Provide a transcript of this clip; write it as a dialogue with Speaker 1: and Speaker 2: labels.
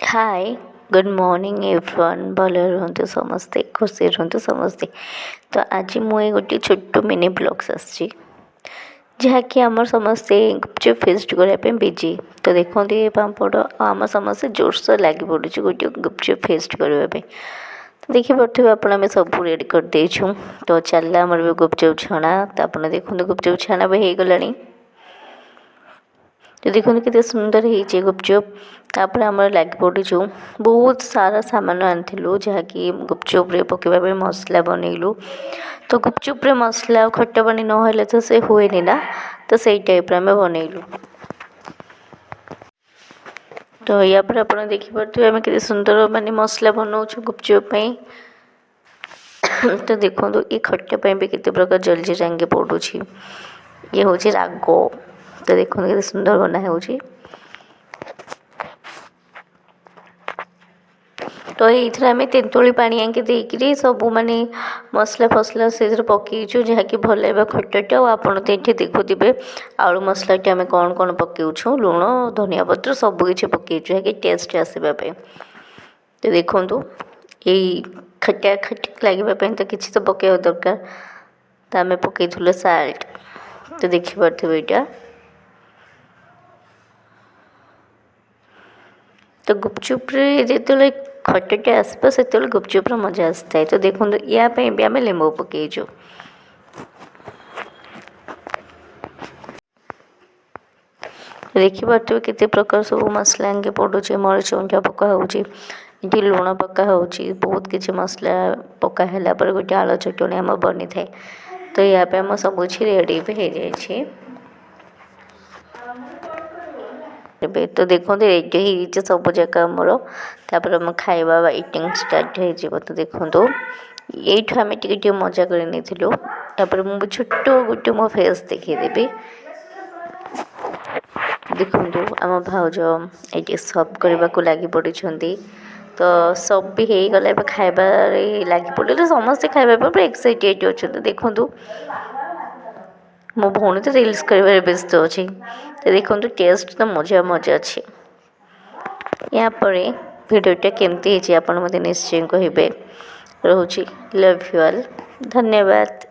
Speaker 1: Hi good morning everyone भल रुहतु समस्ते खुशी रुहतु समस्ते। तो आज मुझे गोटे छोट मिनी ब्लॉग्स आसी जहाँकि आम समस्ते गुपचुप फेस्ट करने बिजी। तो देखते ये पापड़ आम समस्ते जोरसोर लगी पड़ू गोटे गुपचुप फेस्ट करने। तो देखिपे आप सब रेडी कर देछुं। तो चलला आमर भी गुपचुप छणा। तो आप देखते गुपचुप छाणा भी हो गलानी। तो देखते केते सुंदर है गुपचुप। तापर आम लग पड़ू बहुत सारा सामान आनिलु जहाँकि गुपचुप पकड़ा मसला बनइलु। तो गुपचुप मसला खट्टा पानी ना तो से हुए ना, तो सही टाइप आम बनइलु। तो या पर आप देखिपे आम के सुंदर माने मसला बनाऊँ गुपचुप। तो देखो ये खट्टा भी केते प्रकार जल्दी रंगे पड़ू। ये हूँ राग। तो देखो केते सुंदर बना हो। तो ये आम तेतुली पानी आके देकरी सब माने मसला फसला से पकईचु जहाँकि भल लगे खट्टा। आपड़ तो ये देखुवे आलू मसला आम कौन कौन पकईचु लुण धनिया पत्र सबकि पकईचु जहाँकि टेस्ट आसवाई। तो देखु यही खट्टा खट्टा लगे तो किसी तो पकड़ा दरकार। तो आम पकईलु साल्ट। तो देखिपे यहाँ तो गुपचुप जो खट्टा आसपा से गुपचुप मजा आसता है। तो देखो या भी आम लेंबू पकईचु। देखिपे केते प्रकार सब मसला आगे पड़ू। मरीच गुंडा पका ये लुण पका बहुत किसी मसला पकाला गोटे आलू चटणी आम बनी थाए। तो यहाँ पे आम सब कुछ रेडी भी हो जाए। तो देखो रेडी हो सब जगह आमर। तापर आम खाଇବା इटिंग स्टार्ट हो। तो देखो ये आम टे मजा कर मुझे छोट गोटे मो फेस देखीदेवी। देखो आम भाउज ये सब करने को लगी पड़ी। तो सब भी हो गला खाइबार लगी पड़े समस्ते खाइबा पूरा एक्साइटेड अच्छा। देखो मो भौणी तो रिल्स कर व्यस्त अच्छी। तो देखो टेस्ट तो मजा मजा अच्छी। यहाँ पर भिडियोटा केमती आप निश्चय कहे। रोची लव यू ऑल धन्यवाद।